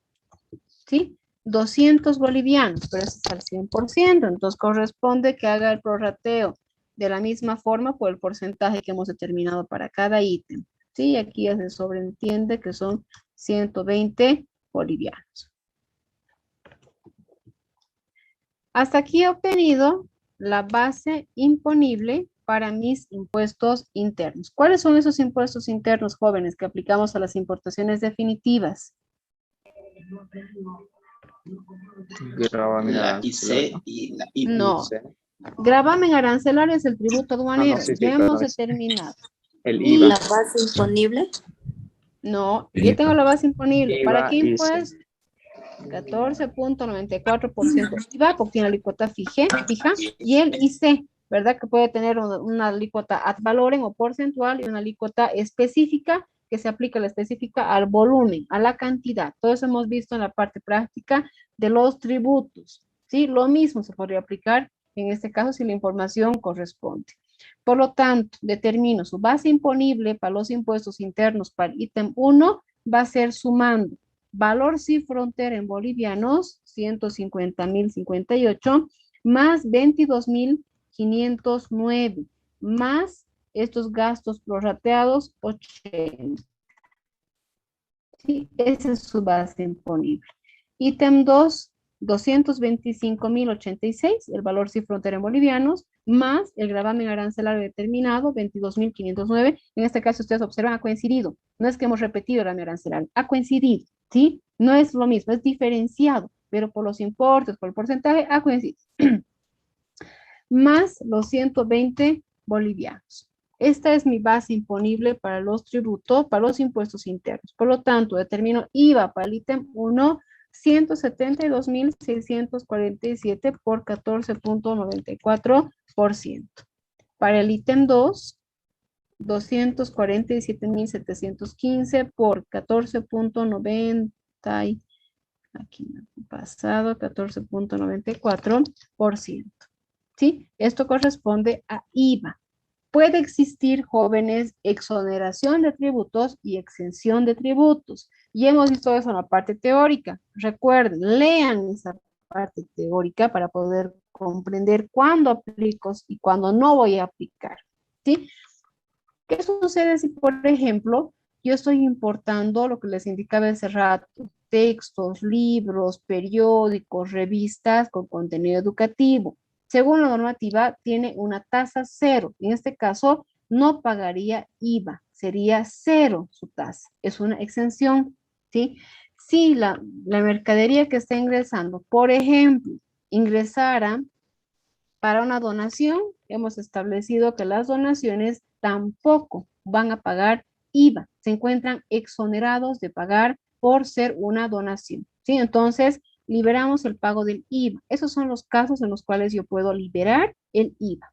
¿Sí? 200 bolivianos, pero eso es al 100%. Entonces corresponde que haga el prorrateo de la misma forma por el porcentaje que hemos determinado para cada ítem. ¿Sí? Aquí ya se sobreentiende que son 120 bolivianos. Hasta aquí he obtenido la base imponible para mis impuestos internos. ¿Cuáles son esos impuestos internos, jóvenes, que aplicamos a las importaciones definitivas? Gravamen La IC arancelario. y la IPI. No. Gravamen arancelario es el tributo aduanero. sí, Ya claro, hemos es determinado. El ¿Y IVA. la base imponible? No, ya tengo la base imponible. ¿Para qué IVA, impuesto? 14.94% IVA, porque tiene alícuota fija, y el IC, ¿verdad? Que puede tener una alícuota ad valorem o porcentual y una alícuota específica que se aplica la específica al volumen, a la cantidad. Todo eso hemos visto en la parte práctica de los tributos, ¿sí? Lo mismo se podría aplicar en este caso si la información corresponde. Por lo tanto, determino su base imponible para los impuestos internos para el ítem 1, va a ser sumando valor CIF frontera en bolivianos, 150.058, más 22.509, más estos gastos prorrateados, 80. Sí, esa es su base imponible. Ítem 2, 225.086, el valor CIF frontera en bolivianos, más el gravamen arancelario determinado, 22.509. En este caso, ustedes observan, ha coincidido. No es que hemos repetido el gravamen arancelario, ha coincidido, ¿sí? No es lo mismo, es diferenciado, pero por los importes, por el porcentaje, ha coincidido. Más los 120 bolivianos. Esta es mi base imponible para los tributos, para los impuestos internos. Por lo tanto, determino IVA para el ítem 1, 172.647 por 14.94%. Para el ítem 2, 247.715 por 14.90, aquí me he pasado, 14.94%. ¿Sí? Esto corresponde a IVA. Puede existir, jóvenes, exoneración de tributos y exención de tributos. Y hemos visto eso en la parte teórica. Recuerden, lean esa parte teórica para poder comprender cuándo aplico y cuándo no voy a aplicar. ¿Sí? ¿Qué sucede si, por ejemplo, yo estoy importando lo que les indicaba hace rato, textos, libros, periódicos, revistas con contenido educativo? Según la normativa, tiene una tasa cero. En este caso, no pagaría IVA. Sería cero su tasa. Es una exención, ¿sí? Si la mercadería que está ingresando, por ejemplo, ingresara para una donación, hemos establecido que las donaciones tampoco van a pagar IVA. Se encuentran exonerados de pagar por ser una donación, ¿sí? Entonces, liberamos el pago del IVA. Esos son los casos en los cuales yo puedo liberar el IVA,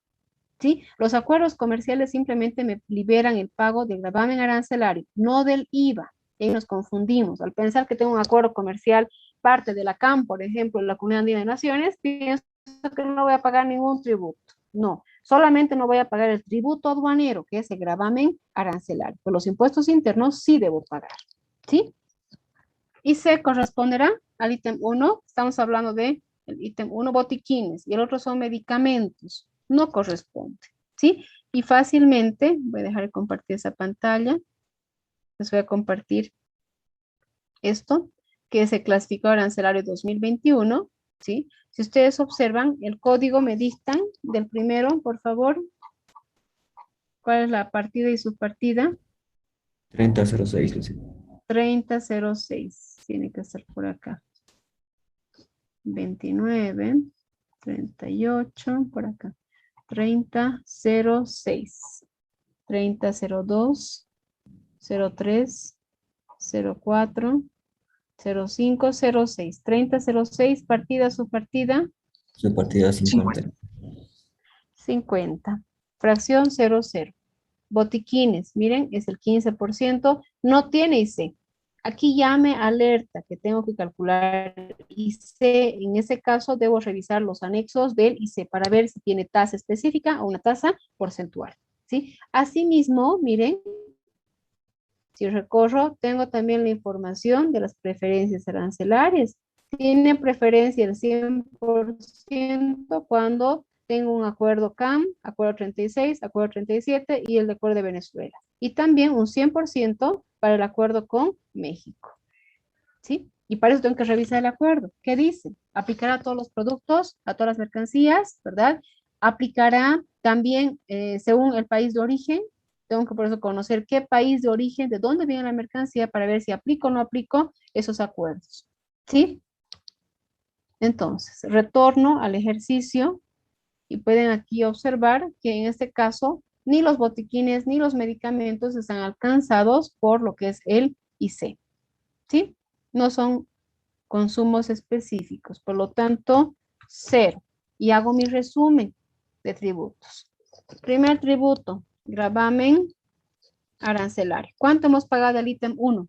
¿sí? Los acuerdos comerciales simplemente me liberan el pago del gravamen arancelario, no del IVA. Y nos confundimos. Al pensar que tengo un acuerdo comercial, parte de la CAM, por ejemplo, la Comunidad Andina de Naciones, pienso que no voy a pagar ningún tributo. No, solamente no voy a pagar el tributo aduanero, que es el gravamen arancelario. Pero los impuestos internos sí debo pagar, ¿sí? Y se corresponderá al ítem 1. Estamos hablando de el ítem 1, botiquines, y el otro son medicamentos. No corresponde, ¿sí? Y fácilmente, voy a dejar de compartir esa pantalla. Les voy a compartir esto, que es el clasificado arancelario 2021, ¿sí? Si ustedes observan, el código me dictan del primero, por favor. ¿Cuál es la partida y subpartida? 3006. 3006. Tiene que estar por acá. 29, 38, por acá. 3006. 3002, 03, 04, 05, 06. 3006, partida, subpartida. Su partida 50. 50. Fracción 00. Botiquines, miren, es el 15%. No tiene IC. Aquí ya me alerta que tengo que calcular IC. En ese caso debo revisar los anexos del IC para ver si tiene tasa específica o una tasa porcentual, ¿sí? Asimismo, miren, si recorro, tengo también la información de las preferencias arancelarias. Tiene preferencia el 100% cuando tengo un acuerdo CAM, acuerdo 36, acuerdo 37 y el de acuerdo de Venezuela. Y también un 100% para el acuerdo con México, ¿sí? Y para eso tengo que revisar el acuerdo. ¿Qué dice? Aplicará a todos los productos, a todas las mercancías, ¿verdad? Aplicará también según el país de origen. Tengo que por eso conocer qué país de origen, de dónde viene la mercancía para ver si aplico o no aplico esos acuerdos, ¿sí? Entonces, retorno al ejercicio y pueden aquí observar que en este caso ni los botiquines ni los medicamentos están alcanzados por lo que es el IC, ¿sí? No son consumos específicos, por lo tanto, 0. Y hago mi resumen de tributos. Primer tributo, gravamen arancelario. ¿Cuánto hemos pagado el ítem 1?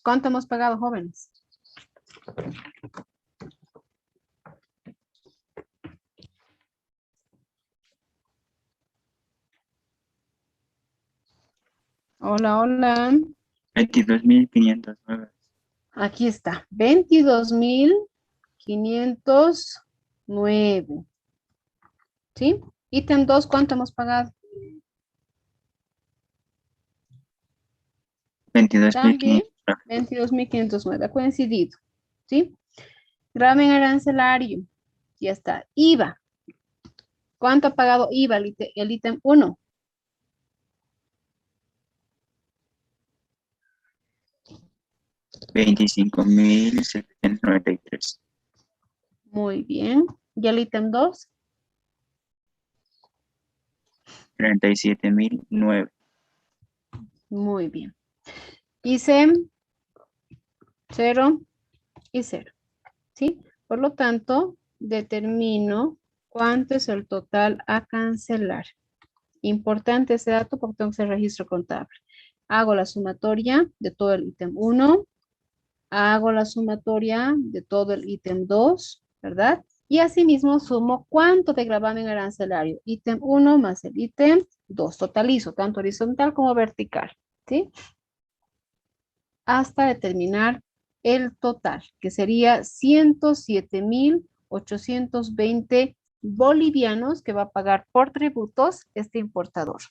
¿Cuánto hemos pagado, jóvenes? Hola, hola. 22.509. Aquí está, 22.509. ¿Sí? Ítem 2, ¿cuánto hemos pagado? 22.509. 22.509, ha coincidido. ¿Sí? Gravamen arancelario. Ya está. IVA. ¿Cuánto ha pagado IVA el ítem 1? $25.793. Muy bien. ¿Y el ítem 2? 37.009. Muy bien. ICEM 0 y 0. ¿Sí? Por lo tanto, determino cuánto es el total a cancelar. Importante ese dato porque tengo que hacer registro contable. Hago la sumatoria de todo el ítem 1. Hago la sumatoria de todo el ítem 2, ¿verdad? Y asimismo sumo cuánto de gravamen arancelario. Ítem 1 más el ítem 2. Totalizo tanto horizontal como vertical, ¿sí? Hasta determinar el total, que sería 107,820 bolivianos que va a pagar por tributos este importador.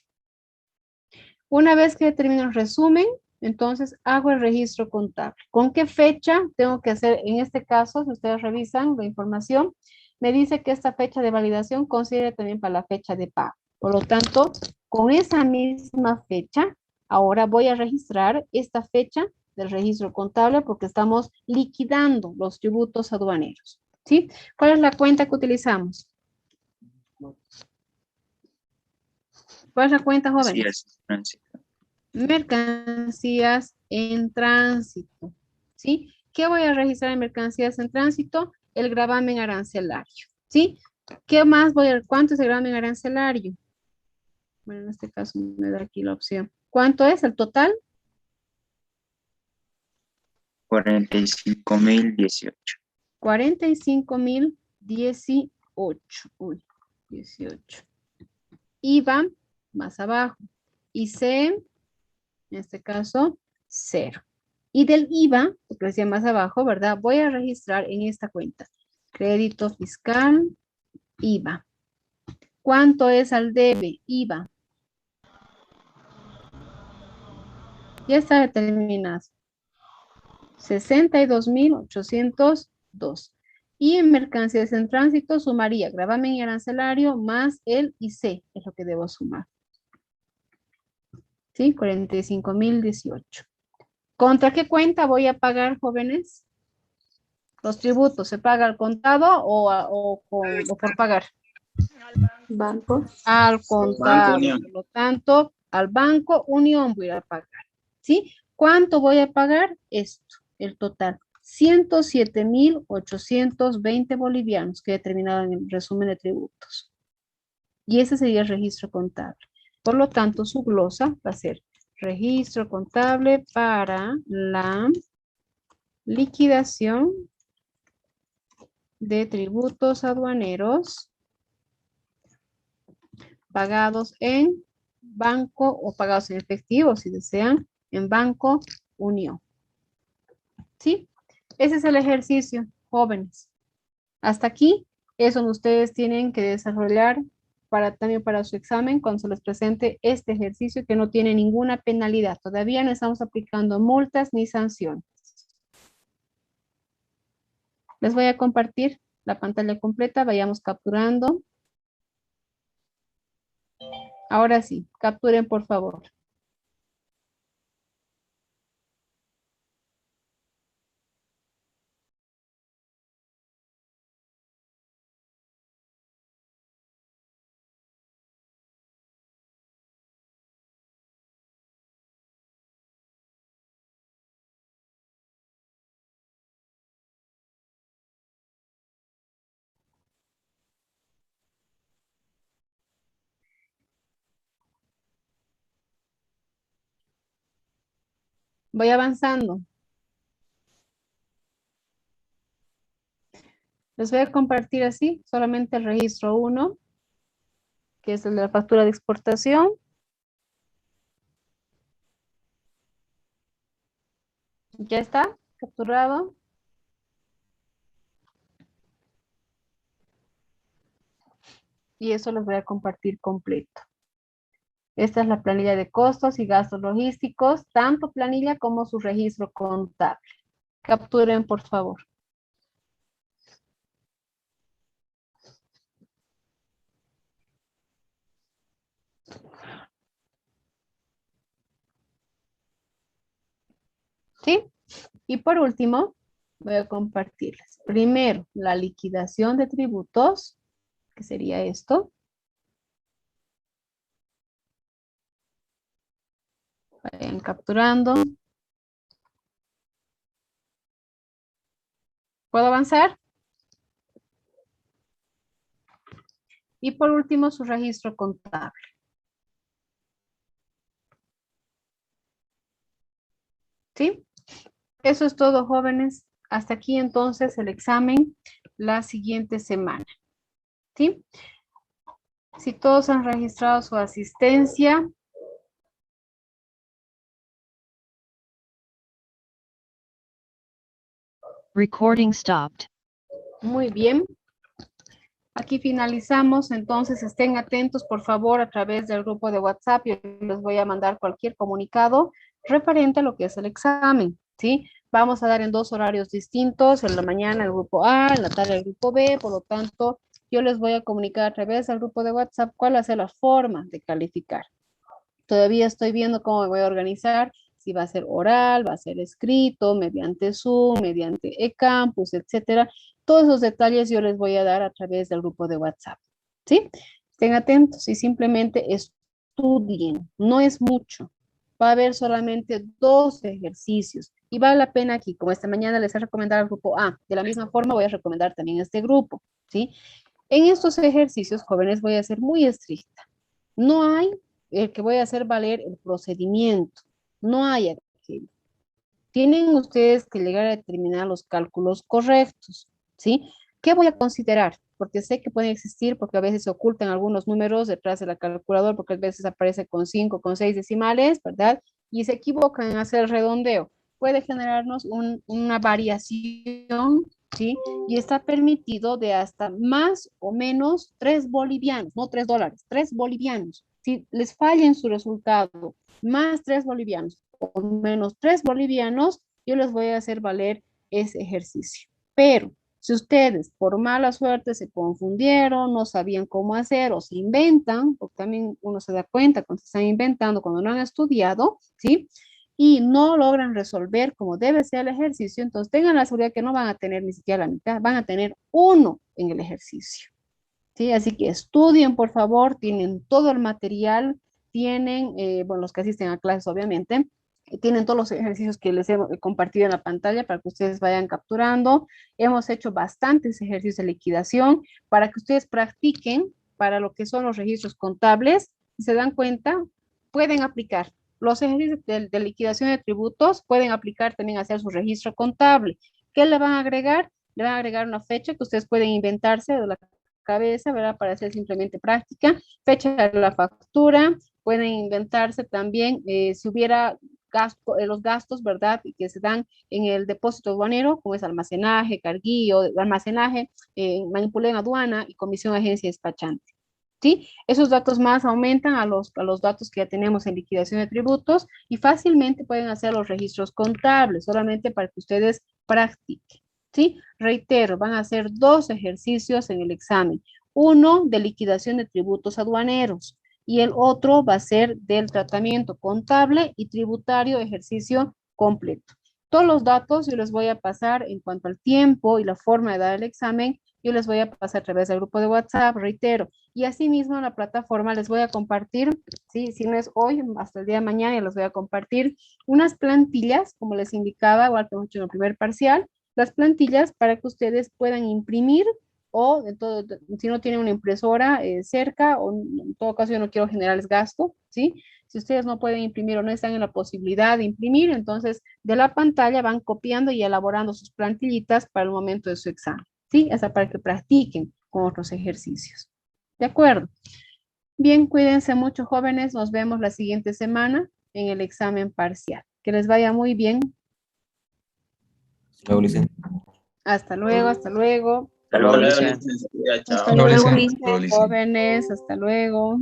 Una vez que determino el resumen, entonces hago el registro contable. ¿Con qué fecha tengo que hacer? En este caso, si ustedes revisan la información, me dice que esta fecha de validación considera también para la fecha de pago. Por lo tanto, con esa misma fecha, ahora voy a registrar esta fecha del registro contable porque estamos liquidando los tributos aduaneros, ¿sí? ¿Cuál es la cuenta que utilizamos? ¿Cuál es la cuenta, Así jóvenes? es, Francis. Mercancías en tránsito, ¿sí? ¿Qué voy a registrar en mercancías en tránsito? El gravamen arancelario, ¿sí? ¿Qué más voy a, cuánto es el gravamen arancelario? Bueno, en este caso me da aquí la opción. ¿Cuánto es el total? 45,018. 45,018. Uy, 18. IVA más abajo. IC, en este caso, 0. Y del IVA, porque decía más abajo, ¿verdad? Voy a registrar en esta cuenta. Crédito fiscal, IVA. ¿Cuánto es al debe? IVA. Ya está determinado. 62,802. Y en mercancías en tránsito sumaría gravamen y arancelario más el IC, es lo que debo sumar. ¿Sí? 45,018. ¿Contra qué cuenta voy a pagar, jóvenes? Los tributos, ¿se paga al contado o por pagar? Banco. Al Banco contado, Unión. por lo tanto, al Banco Unión voy a pagar, ¿sí? ¿Cuánto voy a pagar? Esto, el total. 107,820 bolivianos que he determinado en el resumen de tributos. Y ese sería el registro contable. Por lo tanto, su glosa va a ser registro contable para la liquidación de tributos aduaneros pagados en banco o pagados en efectivo, si desean, en Banco Unión. ¿Sí? Ese es el ejercicio, jóvenes. Hasta aquí es donde ustedes tienen que desarrollar también para su examen cuando se les presente este ejercicio que no tiene ninguna penalidad. Todavía no estamos aplicando multas ni sanciones. Les voy a compartir la pantalla completa, vayamos capturando. Ahora sí, capturen por favor. Voy avanzando. Les voy a compartir así, solamente el registro 1, que es el de la factura de exportación. Ya está capturado. Y eso les voy a compartir completo. Esta es la planilla de costos y gastos logísticos, tanto planilla como su registro contable. Capturen, por favor. ¿Sí? Y por último, voy a compartirles. Primero, la liquidación de tributos, que sería esto. Vayan capturando. ¿Puedo avanzar? Y por último, su registro contable. ¿Sí? Eso es todo, jóvenes. Hasta aquí entonces el examen la siguiente semana. ¿Sí? Si todos han registrado su asistencia. Recording stopped. Muy bien. Aquí finalizamos, entonces estén atentos por favor a través del grupo de WhatsApp. Yo les voy a mandar cualquier comunicado referente a lo que es el examen, ¿sí? Vamos a dar en 2 horarios distintos, en la mañana el grupo A, en la tarde el grupo B, por lo tanto, yo les voy a comunicar a través del grupo de WhatsApp cuál va a ser la forma de calificar. Todavía estoy viendo cómo me voy a organizar, si va a ser oral, va a ser escrito, mediante Zoom, mediante eCampus, etcétera. Todos esos detalles yo les voy a dar a través del grupo de WhatsApp, ¿sí? Estén atentos y simplemente estudien, no es mucho. Va a haber solamente 2 ejercicios y vale la pena aquí, como esta mañana les he recomendado al grupo A, de la misma forma voy a recomendar también este grupo, ¿sí? En estos ejercicios, jóvenes, voy a ser muy estricta. No hay el que voy a hacer valer el procedimiento. No hay aquello. Tienen ustedes que llegar a determinar los cálculos correctos, ¿sí? ¿Qué voy a considerar? Porque sé que pueden existir, porque a veces se ocultan algunos números detrás de la calculadora, porque a veces aparece con 5, con 6 decimales, ¿verdad? Y se equivocan en hacer el redondeo. Puede generarnos una variación, ¿sí? Y está permitido de hasta más o menos 3 bolivianos, no 3 dólares, 3 bolivianos. Si les falla en su resultado, más 3 bolivianos o menos 3 bolivianos, yo les voy a hacer valer ese ejercicio. Pero si ustedes por mala suerte se confundieron, no sabían cómo hacer o se inventan, porque también uno se da cuenta cuando se están inventando, cuando no han estudiado, ¿sí? Y no logran resolver como debe ser el ejercicio, entonces tengan la seguridad que no van a tener ni siquiera la mitad, van a tener 1 en el ejercicio. ¿Sí? Así que estudien, por favor, tienen todo el material, tienen, bueno, los que asisten a clases, obviamente, tienen todos los ejercicios que les he compartido en la pantalla para que ustedes vayan capturando. Hemos hecho bastantes ejercicios de liquidación para que ustedes practiquen para lo que son los registros contables. Si se dan cuenta, pueden aplicar. Los ejercicios de liquidación de tributos pueden aplicar también hacia su registro contable. ¿Qué le van a agregar? Le van a agregar una fecha que ustedes pueden inventarse de la cabeza, ¿verdad? Para hacer simplemente práctica. Fecha de la factura, pueden inventarse también si hubiera gasto, los gastos, ¿verdad? Que se dan en el depósito aduanero, como es almacenaje, carguillo, almacenaje, manipulé en aduana y comisión agencia despachante. ¿Sí? Esos datos más aumentan a los datos que ya tenemos en liquidación de tributos y fácilmente pueden hacer los registros contables, solamente para que ustedes practiquen. ¿Sí? Reitero, van a hacer 2 ejercicios en el examen. Uno de liquidación de tributos aduaneros y el otro va a ser del tratamiento contable y tributario ejercicio completo. Todos los datos yo les voy a pasar en cuanto al tiempo y la forma de dar el examen, yo les voy a pasar a través del grupo de WhatsApp, reitero, y asimismo en la plataforma les voy a compartir, ¿sí? Si no es hoy, hasta el día de mañana les voy a compartir unas plantillas, como les indicaba, igual que hemos hecho en el primer parcial, las plantillas para que ustedes puedan imprimir o si no tienen una impresora cerca o en todo caso yo no quiero generarles gasto, ¿sí? Si ustedes no pueden imprimir o no están en la posibilidad de imprimir, entonces de la pantalla van copiando y elaborando sus plantillitas para el momento de su examen, ¿sí? Hasta para que practiquen con otros ejercicios. ¿De acuerdo? Bien, cuídense mucho, jóvenes. Nos vemos la siguiente semana en el examen parcial. Que les vaya muy bien. Luego, licencia. Hasta luego, hasta luego. Hasta luego, Luego, Alicia. licenciada, chao. Hasta Luego, luego, licencia. jóvenes. Hasta luego.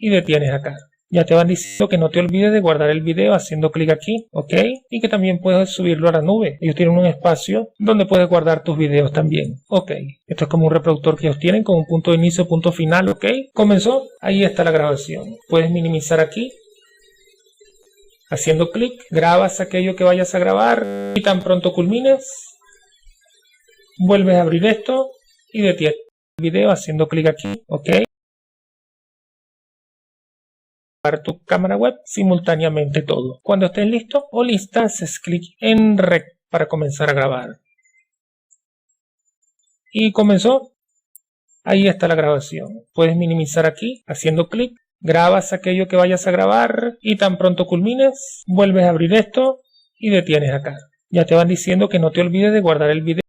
y detienes acá. Ya te van diciendo que no te olvides de guardar el video haciendo clic aquí, ¿ok? Y que también puedes subirlo a la nube. Ellos tienen un espacio donde puedes guardar tus videos también, ¿ok? Esto es como un reproductor que ellos tienen con un punto de inicio, punto final, ¿ok? Comenzó, ahí está la grabación. Puedes minimizar aquí. Haciendo clic, grabas aquello que vayas a grabar y tan pronto culmines, vuelves a abrir esto y detienes el video haciendo clic aquí, ¿ok? Tu cámara web simultáneamente todo. Cuando estés listo o lista, haces clic en Rec para comenzar a grabar. Y comenzó. Ahí está la grabación. Puedes minimizar aquí haciendo clic. Grabas aquello que vayas a grabar y tan pronto culmines, vuelves a abrir esto y detienes acá. Ya te van diciendo que no te olvides de guardar el video.